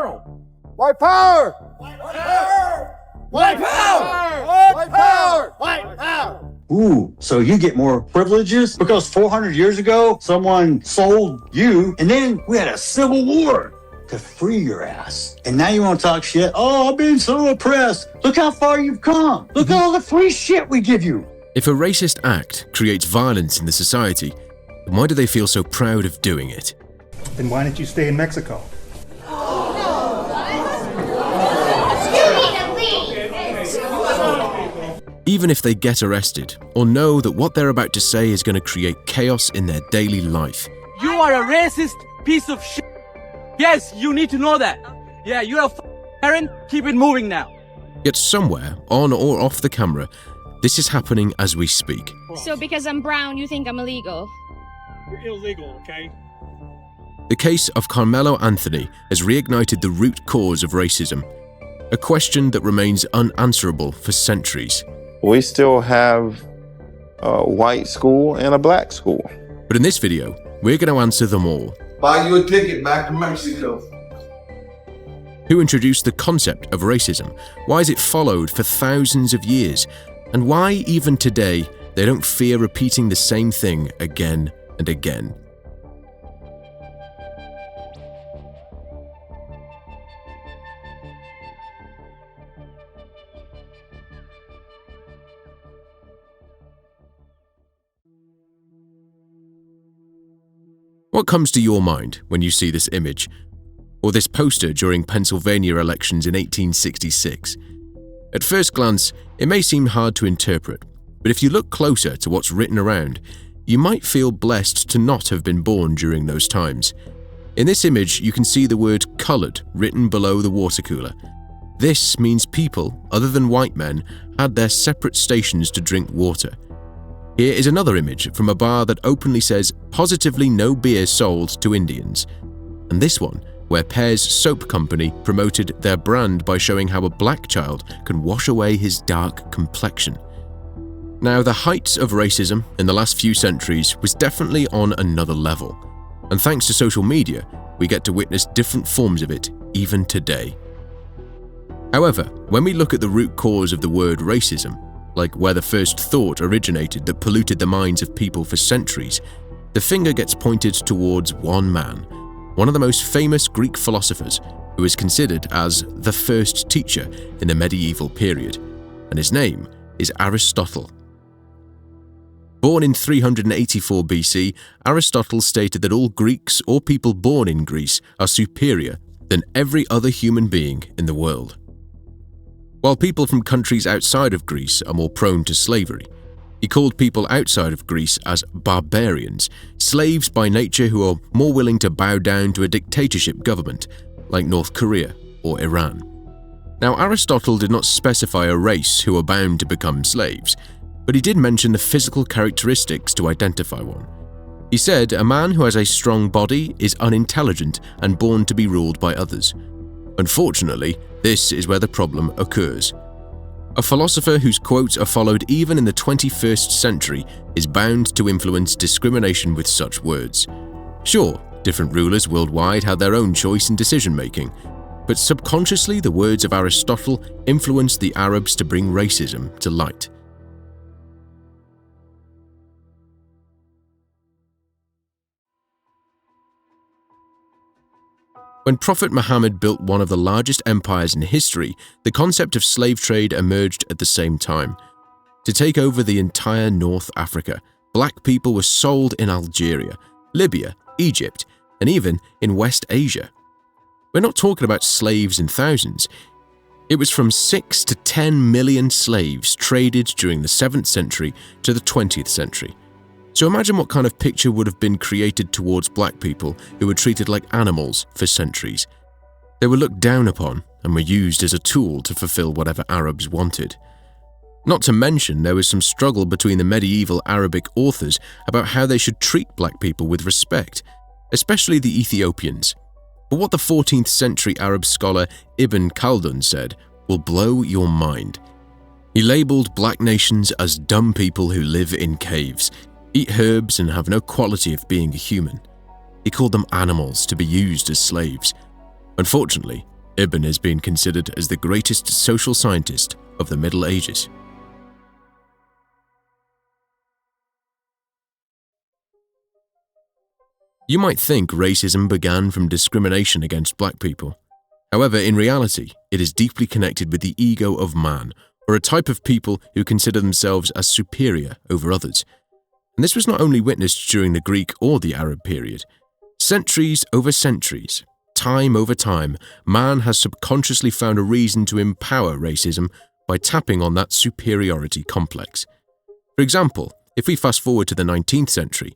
world. White power! White power! White power! White power! White power! Ooh, so you get more privileges because 400 years ago, someone sold you, and then we had a civil war to free your ass. And now you want to talk shit? Oh, I've been so oppressed. Look how far you've come. Look at all the free shit we give you. If a racist act creates violence in the society, then why do they feel so proud of doing it? Then why didn't you stay in Mexico? Even if they get arrested or know that what they're about to say is going to create chaos in their daily life. You are a racist piece of shit. Yes, you need to know that. Yeah, you're a parent. Keep it moving now. Yet somewhere, on or off the camera, this is happening as we speak. So because I'm brown, you think I'm illegal? You're illegal, okay? The case of Carmelo Anthony has reignited the root cause of racism, a question that remains unanswerable for centuries. We still have a white school and a black school. But in this video, we're going to answer them all. Buy you a ticket back to Mexico. Who introduced the concept of racism? Why is it followed for thousands of years? And why, even today, they don't fear repeating the same thing again and again? What comes to your mind when you see this image, or this poster during Pennsylvania elections in 1866? At first glance, it may seem hard to interpret, but if you look closer to what's written around, you might feel blessed to not have been born during those times. In this image, you can see the word "colored" written below the water cooler. This means people, other than white men, had their separate stations to drink water. Here is another image from a bar that openly says positively no beer sold to Indians. And this one, where Pear's Soap Company promoted their brand by showing how a black child can wash away his dark complexion. Now, the height of racism in the last few centuries was definitely on another level. And thanks to social media, we get to witness different forms of it even today. However, when we look at the root cause of the word racism, like where the first thought originated that polluted the minds of people for centuries, the finger gets pointed towards one man, one of the most famous Greek philosophers, who is considered as the first teacher in the medieval period, and his name is Aristotle. Born in 384 BC, Aristotle stated that all Greeks or people born in Greece are superior than every other human being in the world. While people from countries outside of Greece are more prone to slavery, he called people outside of Greece as barbarians, slaves by nature who are more willing to bow down to a dictatorship government, like North Korea or Iran. Now, Aristotle did not specify a race who are bound to become slaves, but he did mention the physical characteristics to identify one. He said a man who has a strong body is unintelligent and born to be ruled by others. Unfortunately, this is where the problem occurs. A philosopher whose quotes are followed even in the 21st century is bound to influence discrimination with such words. Sure, different rulers worldwide had their own choice in decision-making, but subconsciously the words of Aristotle influenced the Arabs to bring racism to light. When Prophet Muhammad built one of the largest empires in history, the concept of slave trade emerged at the same time. To take over the entire North Africa, black people were sold in Algeria, Libya, Egypt, and even in West Asia. We're not talking about slaves in thousands. It was from 6 to 10 million slaves traded during the 7th century to the 20th century. So imagine what kind of picture would have been created towards black people who were treated like animals for centuries. They were looked down upon and were used as a tool to fulfill whatever Arabs wanted. Not to mention there was some struggle between the medieval Arabic authors about how they should treat black people with respect, especially the Ethiopians. But what the 14th century Arab scholar Ibn Khaldun said will blow your mind. He labeled black nations as dumb people who live in caves, eat herbs and have no quality of being a human. He called them animals to be used as slaves. Unfortunately, Ibn is being considered as the greatest social scientist of the Middle Ages. You might think racism began from discrimination against black people. However, in reality, it is deeply connected with the ego of man, or a type of people who consider themselves as superior over others. And this was not only witnessed during the Greek or the Arab period. Centuries over centuries, time over time, man has subconsciously found a reason to empower racism by tapping on that superiority complex. For example, if we fast forward to the 19th century,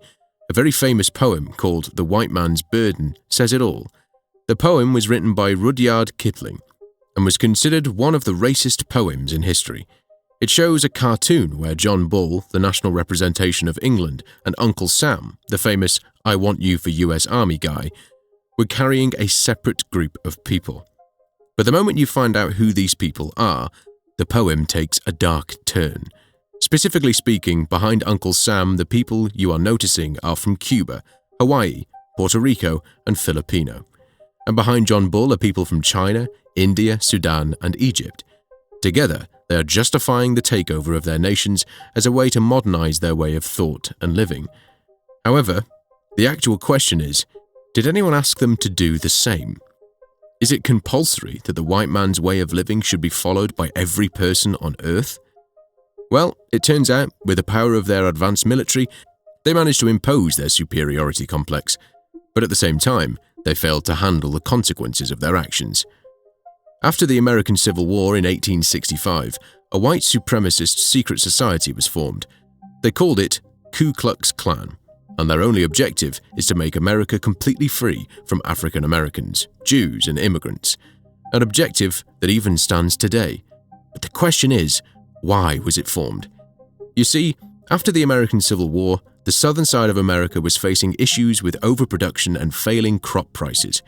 a very famous poem called The White Man's Burden says it all. The poem was written by Rudyard Kipling and was considered one of the racist poems in history. It shows a cartoon where John Bull, the national representation of England, and Uncle Sam, the famous I Want You for US Army guy, were carrying a separate group of people. But the moment you find out who these people are, the poem takes a dark turn. Specifically speaking, behind Uncle Sam, the people you are noticing are from Cuba, Hawaii, Puerto Rico, and Filipino. And behind John Bull are people from China, India, Sudan, and Egypt. Together, they are justifying the takeover of their nations as a way to modernize their way of thought and living. However, the actual question is, did anyone ask them to do the same? Is it compulsory that the white man's way of living should be followed by every person on Earth? Well, it turns out, with the power of their advanced military, they managed to impose their superiority complex, but at the same time, they failed to handle the consequences of their actions. After the American Civil War in 1865, a white supremacist secret society was formed. They called it Ku Klux Klan, and their only objective is to make America completely free from African Americans, Jews, and immigrants, an objective that even stands today. But the question is, why was it formed? You see, after the American Civil War, the southern side of America was facing issues with overproduction and failing crop prices.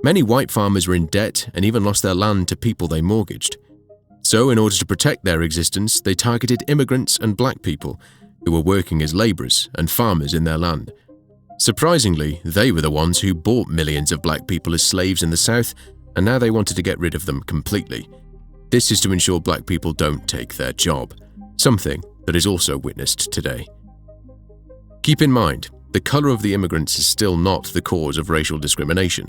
Many white farmers were in debt and even lost their land to people they mortgaged. So, in order to protect their existence, they targeted immigrants and black people who were working as laborers and farmers in their land. Surprisingly, they were the ones who bought millions of black people as slaves in the South, and now they wanted to get rid of them completely. This is to ensure black people don't take their job, something that is also witnessed today. Keep in mind, the color of the immigrants is still not the cause of racial discrimination.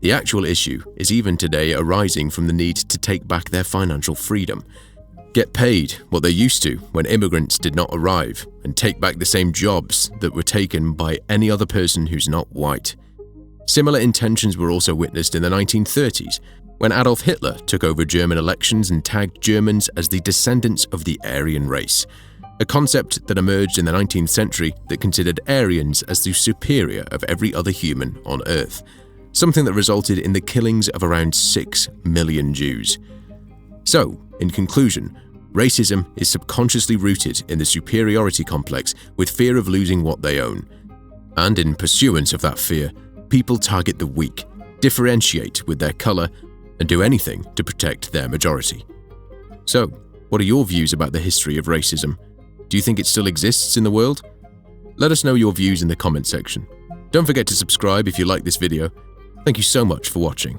The actual issue is even today arising from the need to take back their financial freedom, get paid what they used to when immigrants did not arrive, and take back the same jobs that were taken by any other person who's not white. Similar intentions were also witnessed in the 1930s, when Adolf Hitler took over German elections and tagged Germans as the descendants of the Aryan race, a concept that emerged in the 19th century that considered Aryans as the superior of every other human on Earth, something that resulted in the killings of around 6 million Jews. So, in conclusion, racism is subconsciously rooted in the superiority complex with fear of losing what they own. And in pursuance of that fear, people target the weak, differentiate with their color, and do anything to protect their majority. So, what are your views about the history of racism? Do you think it still exists in the world? Let us know your views in the comment section. Don't forget to subscribe if you like this video. Thank you so much for watching.